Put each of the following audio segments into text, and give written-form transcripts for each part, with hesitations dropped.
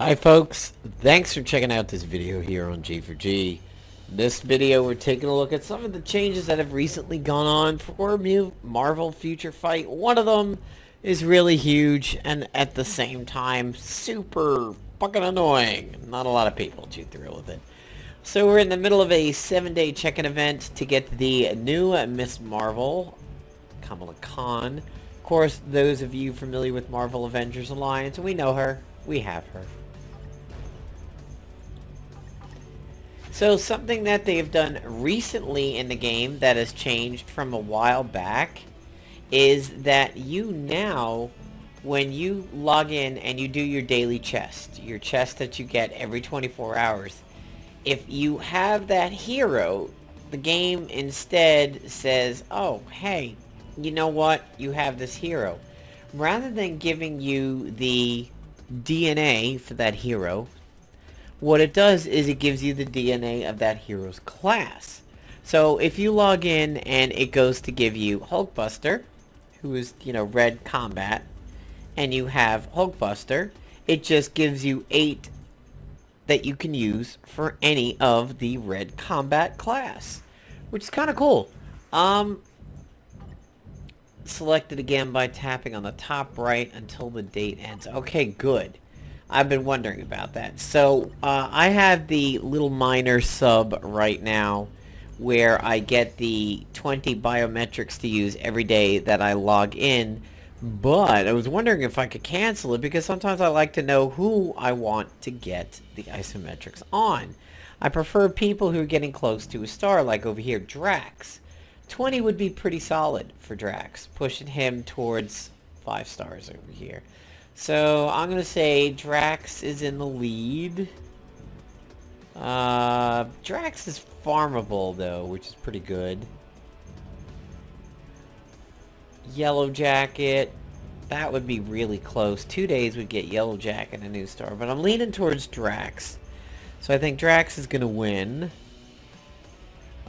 Hi folks, thanks for checking out this video here on G4G. In this video we're taking a look at some of the changes that have recently gone on for Marvel Future Fight. One of them is really huge and at the same time super fucking annoying. Not a lot of people too thrilled with it. So we're in the middle of a 7-day check-in event to get the new Miss Marvel, Kamala Khan. Of course, those of you familiar with Marvel Avengers Alliance, we know her. We have her. So something that they've done recently in the game that has changed from a while back is that you now, when you log in and you do your daily chest, your chest that you get every 24 hours, if you have that hero, the game instead says, oh, hey, you know what? You have this hero. Rather than giving you the DNA for that hero, what it does is it gives you the DNA of that hero's class. So if you log in and it goes to give you Hulkbuster, who is, red combat, and you have Hulkbuster, it just gives you 8 that you can use for any of the red combat class, which is kind of cool. Select it again by tapping on the top right until the date ends. Okay, good. I've been wondering about that. So, I have the little minor sub right now where I get the 20 biometrics to use every day that I log in, but I was wondering if I could cancel it because sometimes I like to know who I want to get the isometrics on. I prefer people who are getting close to a star, like over here, Drax. 20 would be pretty solid for Drax, pushing him towards 5 stars over here. So I'm going to say Drax is in the lead. Drax is farmable though, which is pretty good. Yellow Jacket, that would be really close. 2 days would get Yellow Jacket a new star, but I'm leaning towards Drax. So I think Drax is going to win.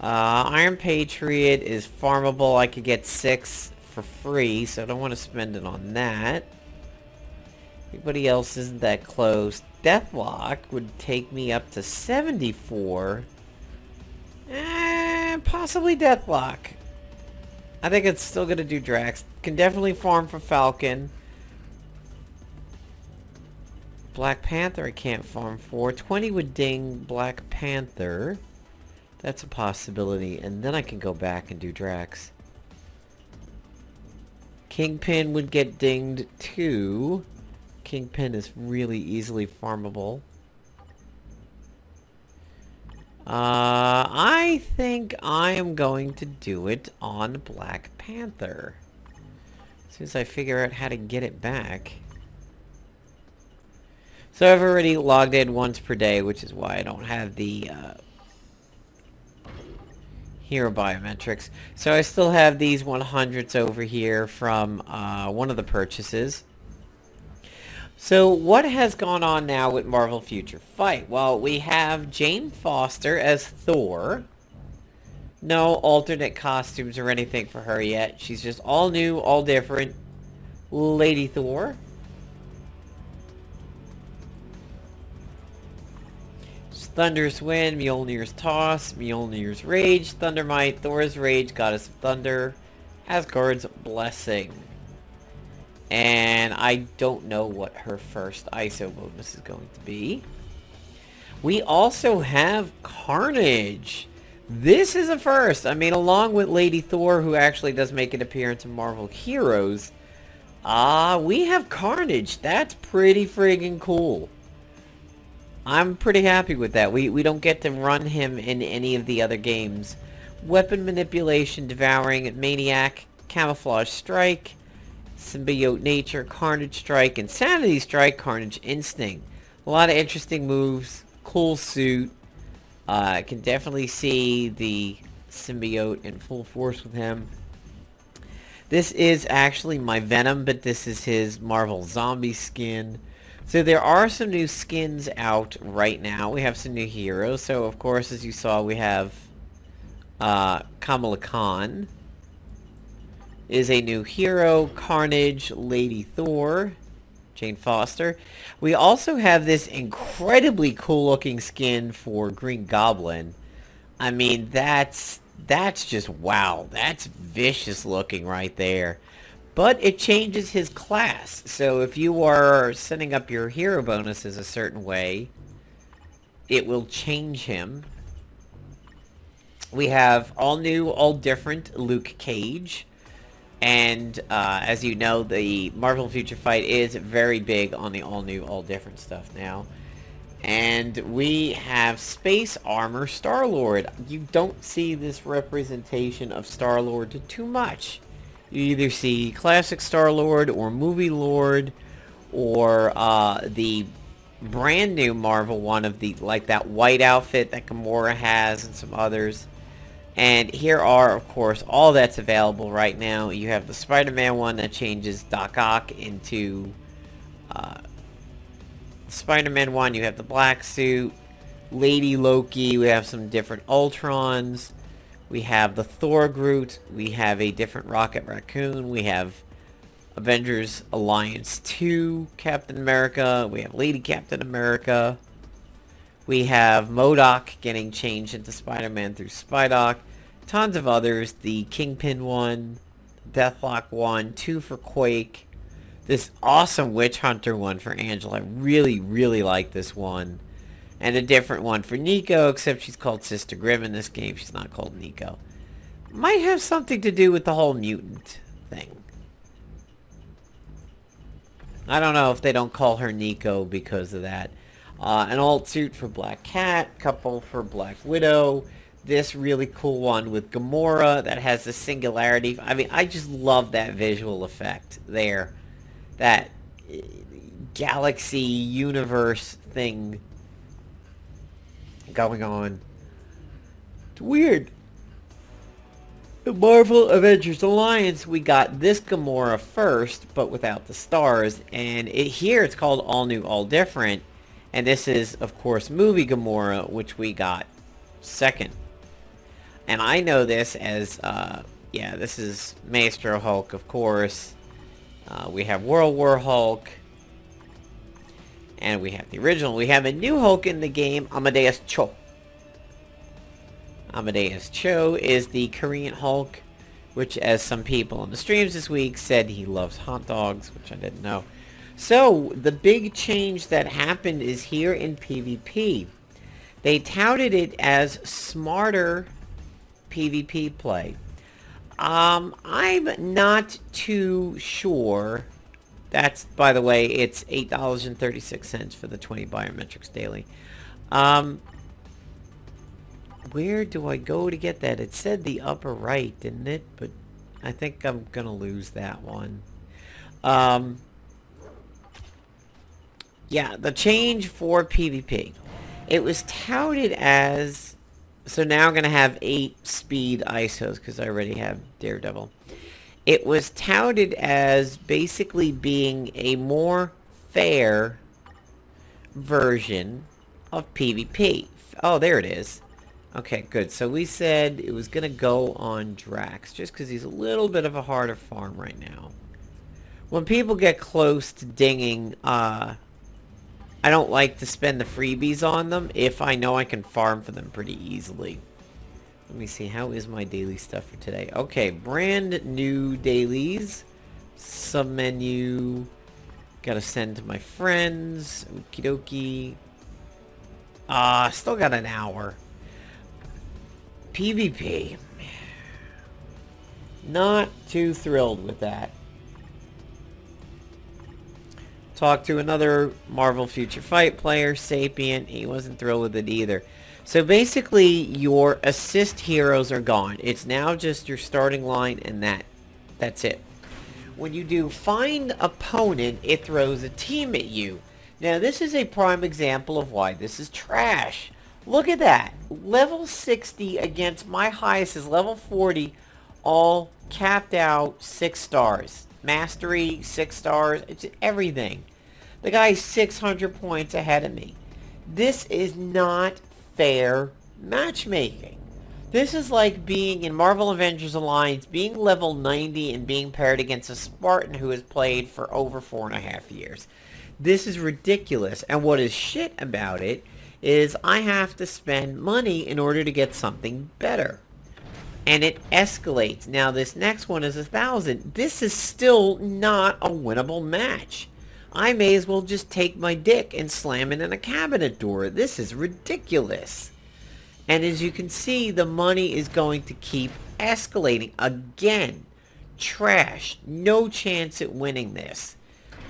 Iron Patriot is farmable. I could get 6 for free, so I don't want to spend it on that. Everybody else isn't that close. Deathlock would take me up to 74. Possibly Deathlock. I think it's still going to do Drax. Can definitely farm for Falcon. Black Panther I can't farm for. 20 would ding Black Panther. That's a possibility. And then I can go back and do Drax. Kingpin would get dinged too. Kingpin is really easily farmable. I think I am going to do it on Black Panther. As soon as I figure out how to get it back. So I've already logged in once per day, which is why I don't have the hero biometrics. So I still have these 100s over here from one of the purchases. So what has gone on now with Marvel Future Fight? Well, we have Jane Foster as Thor. No alternate costumes or anything for her yet. She's just all new, all different. Lady Thor. Thunder's Wind, Mjolnir's Toss, Mjolnir's Rage, Thundermite, Thor's Rage, Goddess of Thunder, Asgard's Blessing. And I don't know what her first ISO bonus is going to be. We also have Carnage. This is a first. I mean, along with Lady Thor, who actually does make an appearance in Marvel Heroes, we have Carnage. That's pretty friggin' cool. I'm pretty happy with that. We don't get to run him in any of the other games. Weapon Manipulation, Devouring, Maniac, Camouflage Strike, Symbiote Nature, Carnage Strike, Insanity Strike, Carnage Instinct. A lot of interesting moves. Cool suit. I can definitely see the symbiote in full force with him. This is actually my Venom, but this is his Marvel Zombie skin. So there are some new skins out right now. We have some new heroes. So of course, as you saw, we have Kamala Khan is a new hero. Carnage, Lady Thor. Jane Foster. We also have this incredibly cool looking skin for Green Goblin. I mean, that's just wow. That's vicious looking right there. But it changes his class. So if you are setting up your hero bonuses a certain way, it will change him. We have all new, all different Luke Cage. And as you know, the Marvel Future Fight is very big on the all new, all different stuff now. And we have Space Armor Star-Lord. You don't see this representation of Star-Lord too much. You either see classic Star-Lord or movie Lord or the brand new Marvel one of the like that white outfit that Gamora has and some others. And here are, of course, all that's available right now. You have the Spider-Man one that changes Doc Ock into Spider-Man one. You have the black suit, Lady Loki. We have some different Ultrons. We have the Thor Groot. We have a different Rocket Raccoon. We have Avengers Alliance 2 Captain America. We have Lady Captain America. We have MODOK getting changed into Spider-Man through Spydock. Tons of others. The Kingpin one. Deathlock one. 2 for Quake. This awesome Witch Hunter one for Angela. I really, really like this one. And a different one for Nico, except she's called Sister Grimm in this game. She's not called Nico. Might have something to do with the whole mutant thing. I don't know if they don't call her Nico because of that. An alt suit for Black Cat, couple for Black Widow. This really cool one with Gamora that has the singularity. I mean, I just love that visual effect there. That galaxy universe thing going on. It's weird. The Marvel Avengers Alliance, we got this Gamora first, but without the stars. And here it's called All New, All Different. And this is, of course, movie Gamora, which we got second. And I know this as, yeah, this is Maestro Hulk, of course. We have World War Hulk. And we have the original. We have a new Hulk in the game, Amadeus Cho. Amadeus Cho is the Korean Hulk, which, as some people on the streams this week said, he loves hot dogs, which I didn't know. So, the big change that happened is here in PvP. They touted it as smarter PvP play. I'm not too sure. That's, by the way, it's $8.36 for the 20 biometrics daily. Where do I go to get that? It said the upper right, didn't it? But I think I'm gonna lose that one. Yeah, the change for PvP. It was touted as... So now I'm going to have 8 speed ISOs because I already have Daredevil. It was touted as basically being a more fair version of PvP. Oh, there it is. Okay, good. So we said it was going to go on Drax just because he's a little bit of a harder farm right now. When people get close to dinging, I don't like to spend the freebies on them if I know I can farm for them pretty easily. Let me see, how is my daily stuff for today? Okay, brand new dailies. Submenu. Gotta send to my friends. Okie dokie. Still got an hour. PvP. Not too thrilled with that. Talked to another Marvel Future Fight player, Sapient. He wasn't thrilled with it either. So basically, your assist heroes are gone. It's now just your starting line and that's it. When you do find opponent, it throws a team at you. Now, this is a prime example of why this is trash. Look at that. Level 60 against my highest is level 40, all capped out 6 stars. Mastery, 6 stars, it's everything. The guy's 600 points ahead of me. This is not fair matchmaking. This is like being in Marvel Avengers Alliance, being level 90 and being paired against a Spartan who has played for over 4.5 years. This is ridiculous. And what is shit about it is I have to spend money in order to get something better. And it escalates. Now this next one is 1,000. This is still not a winnable match. I may as well just take my dick and slam it in a cabinet door. This is ridiculous. And as you can see, the money is going to keep escalating. Again, trash. No chance at winning this.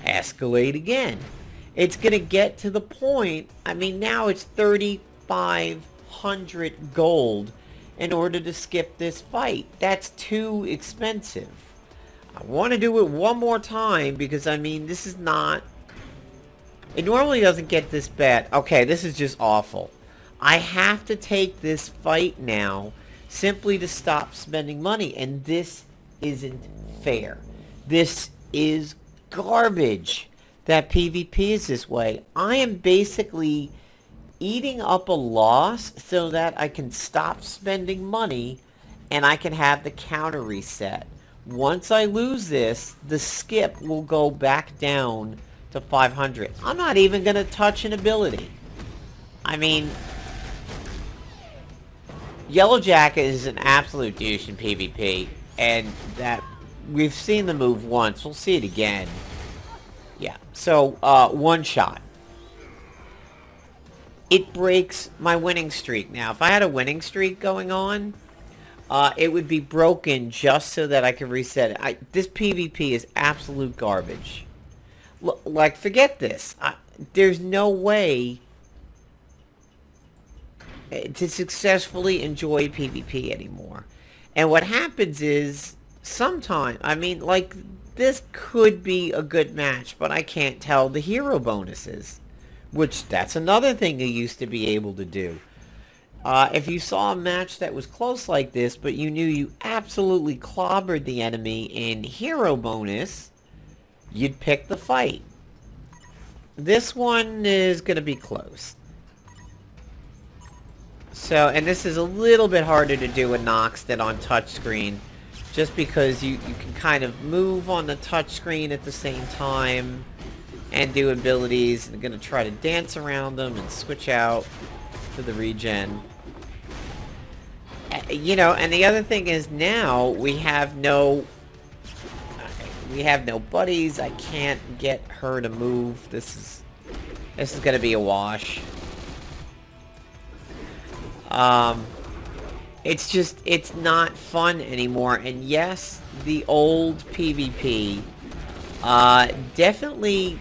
Escalate again. It's going to get to the point, I mean, now it's 3,500 gold in order to skip this fight. That's too expensive. I want to do it one more time because, I mean, this is not... It normally doesn't get this bad. Okay, this is just awful. I have to take this fight now simply to stop spending money, and this isn't fair. This is garbage that PvP is this way. I am basically eating up a loss so that I can stop spending money and I can have the counter reset. Once I lose this, the skip will go back down to 500. I'm not even going to touch an ability. I mean, Yellow Jacket is an absolute douche in PvP, and that we've seen the move once. We'll see it again. Yeah, so, one shot. It breaks my winning streak. Now, if I had a winning streak going on, it would be broken just so that I could reset it. This PvP is absolute garbage. Like, forget this. There's no way to successfully enjoy PvP anymore. And what happens is, sometimes, I mean, like, this could be a good match, but I can't tell the hero bonuses. Which, that's another thing you used to be able to do. If you saw a match that was close like this, but you knew you absolutely clobbered the enemy in hero bonus, you'd pick the fight. This one is going to be close. So, and this is a little bit harder to do in Nox than on touchscreen, just because you can kind of move on the touchscreen at the same time and do abilities, and I'm going to try to dance around them and switch out to the regen. You know, and the other thing is now we have no buddies. I can't get her to move. This is going to be a wash. It's not fun anymore. And yes, the old PvP definitely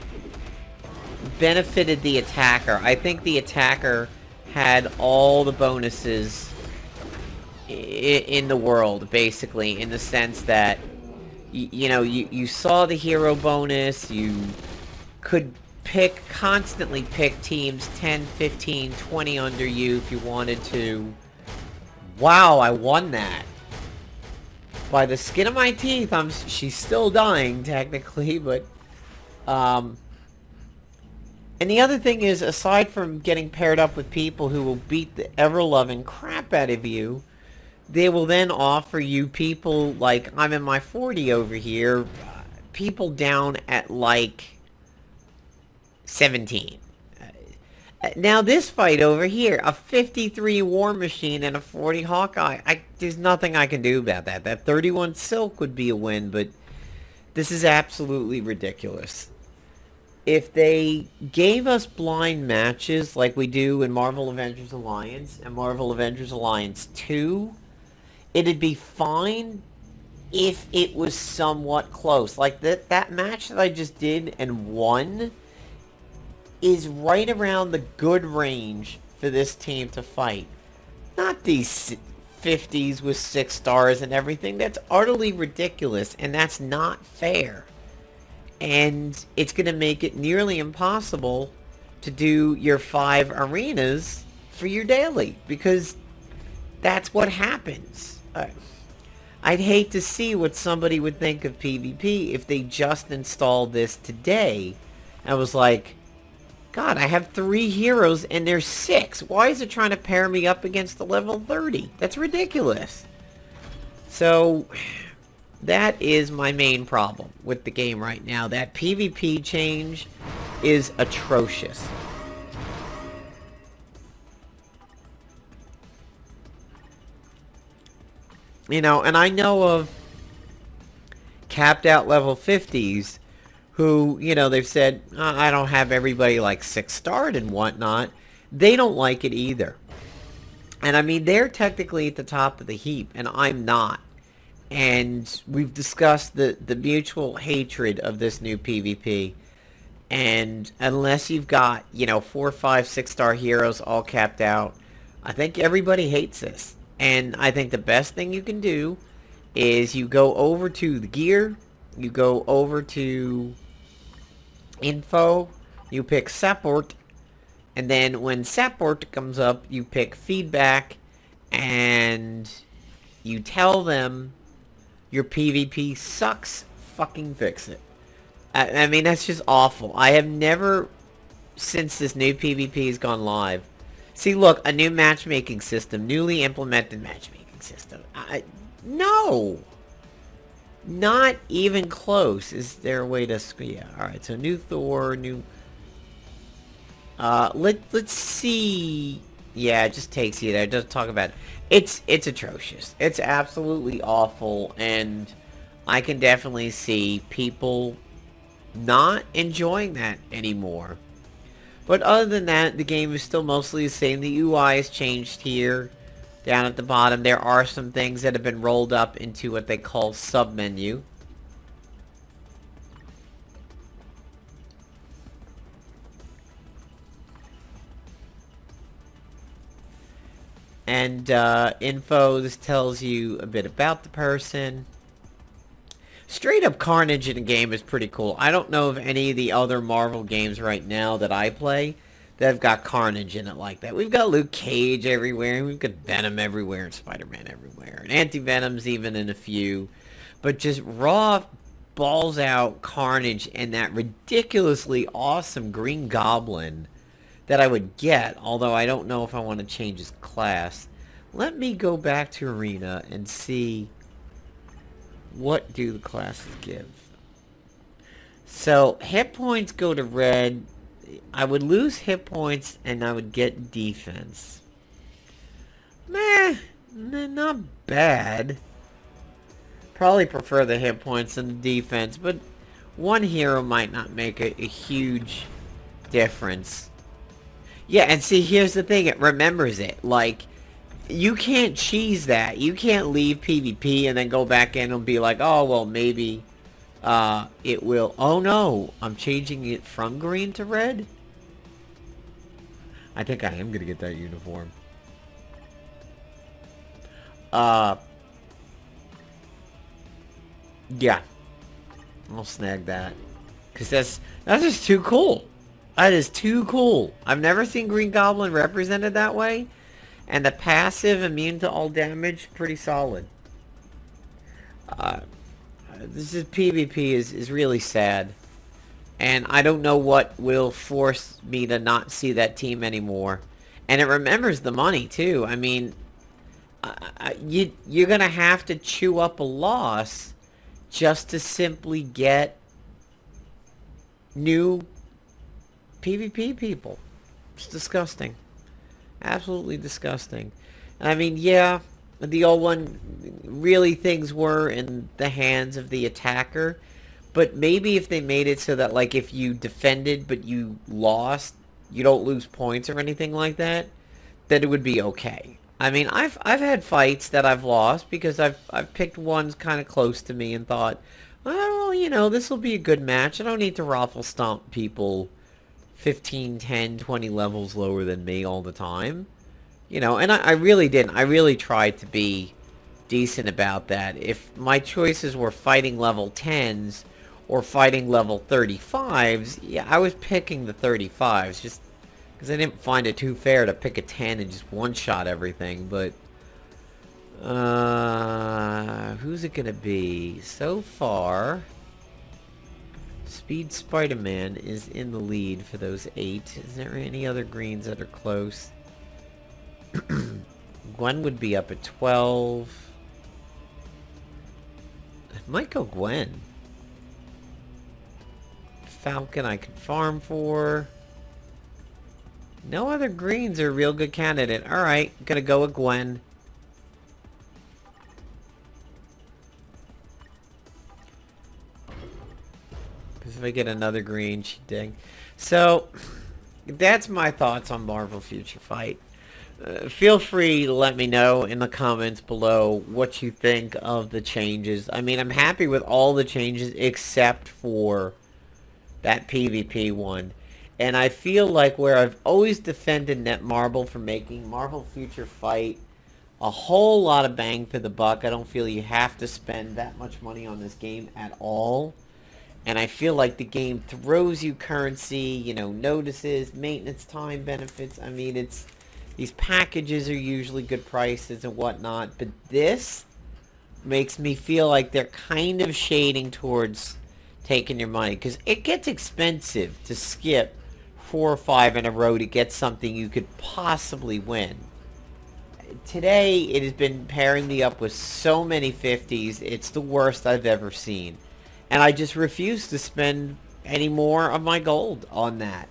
benefited the attacker. I think the attacker had all the bonuses in the world, basically, in the sense that you know, you saw the hero bonus, you could constantly pick teams 10, 15, 20 under you if you wanted to. Wow, I won that. By the skin of my teeth. She's still dying, technically, but... And the other thing is, aside from getting paired up with people who will beat the ever-loving crap out of you, they will then offer you people like, I'm in my 40 over here, people down at like 17. Now this fight over here, a 53 War Machine and a 40 Hawkeye, there's nothing I can do about that. That 31 Silk would be a win, but this is absolutely ridiculous. If they gave us blind matches like we do in Marvel Avengers Alliance and Marvel Avengers Alliance 2, it'd be fine if it was somewhat close. Like that match that I just did and won is right around the good range for this team to fight. Not these 50s with 6 stars and everything. That's utterly ridiculous, and that's not fair. And it's going to make it nearly impossible to do your 5 arenas for your daily, because that's what happens. I'd hate to see what somebody would think of PvP if they just installed this today and was like, God, I have 3 heroes and there's 6. Why is it trying to pair me up against the level 30? That's ridiculous. So that is my main problem with the game right now. That PvP change is atrocious. You know, and I know of capped out level 50s who, you know, they've said, I don't have everybody like 6-starred and whatnot. They don't like it either. And I mean, they're technically at the top of the heap, and I'm not. And we've discussed the mutual hatred of this new PvP. And unless you've got, you know, 4, 5, 6-star heroes all capped out, I think everybody hates this. And I think the best thing you can do is you go over to the gear, you go over to info, you pick support, and then when support comes up, you pick feedback, and you tell them your PvP sucks, fucking fix it. I mean, that's just awful. I have never, since this new PvP has gone live. See, look, a new matchmaking system, newly implemented matchmaking system. No! Not even close. Is there a way to... Yeah, alright, so new Thor, new... let's see... Yeah, it just takes you there. It doesn't talk about it. It's atrocious. It's absolutely awful, and I can definitely see people not enjoying that anymore. But other than that, the game is still mostly the same. The UI has changed here. Down at the bottom, there are some things that have been rolled up into what they call sub-menu. And info, this tells you a bit about the person. Straight up carnage in a game is pretty cool. I don't know of any of the other Marvel games right now that I play that have got carnage in it like that. We've got Luke Cage everywhere, and we've got Venom everywhere, and Spider-Man everywhere, and Anti-Venom's even in a few. But just raw, balls out carnage and that ridiculously awesome Green Goblin that I would get, although I don't know if I want to change his class. Let me go back to Arena and see what do the classes give. So, hit points go to red. I would lose hit points and I would get defense. Meh, not bad. Probably prefer the hit points than the defense, but one hero might not make a huge difference. Yeah, and see, here's the thing, it remembers it. Like, you can't cheese that. You can't leave PvP and then go back in and be like, oh, well, maybe it will. Oh, no, I'm changing it from green to red? I think I am going to get that uniform. Yeah. I'll snag that. Because that's just too cool. That is too cool. I've never seen Green Goblin represented that way. And the passive, immune to all damage, pretty solid. This is PvP is really sad. And I don't know what will force me to not see that team anymore. And it remembers the money, too. I mean, you're going to have to chew up a loss just to simply get new PvP people. It's disgusting. Absolutely disgusting. And I mean, yeah, the old one, really things were in the hands of the attacker. But maybe if they made it so that, like, if you defended but you lost, you don't lose points or anything like that, then it would be okay. I mean, I've had fights that I've lost because I've picked ones kind of close to me and thought, well, you know, this will be a good match. I don't need to raffle stomp people 15, 10, 20 levels lower than me all the time. You know, and I really didn't. I really tried to be decent about that. If my choices were fighting level 10s or fighting level 35s, yeah, I was picking the 35s just because I didn't find it too fair to pick a 10 and just one-shot everything. But, who's it gonna be? So far, Speed Spider-Man is in the lead for those 8. Is there any other greens that are close? Gwen would be up at 12. I might go Gwen. Falcon I could farm for. No other greens are a real good candidate. Alright, gonna go with Gwen. Because if I get another green, she'd ding. So, that's my thoughts on Marvel Future Fight. Feel free to let me know in the comments below what you think of the changes. I mean, I'm happy with all the changes except for that PvP one. And I feel like where I've always defended Netmarble for making Marvel Future Fight a whole lot of bang for the buck. I don't feel you have to spend that much money on this game at all. And I feel like the game throws you currency, you know, notices, maintenance time benefits. I mean, it's... These packages are usually good prices and whatnot, but this makes me feel like they're kind of shading towards taking your money. Because it gets expensive to skip 4 or 5 in a row to get something you could possibly win. Today, it has been pairing me up with so many 50s, it's the worst I've ever seen. And I just refuse to spend any more of my gold on that.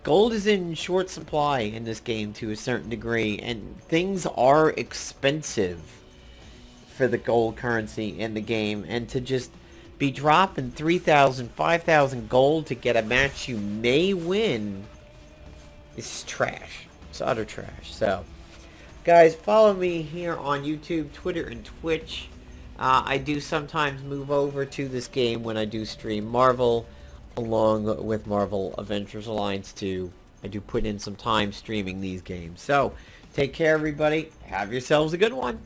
Gold is in short supply in this game to a certain degree, and things are expensive for the gold currency in the game, and to just be dropping 3,000, 5,000 gold to get a match you may win is trash. It's utter trash. So, guys, follow me here on YouTube, Twitter, and Twitch. I do sometimes move over to this game when I do stream Marvel, along with Marvel Avengers Alliance 2. I do put in some time streaming these games. So, take care everybody. Have yourselves a good one.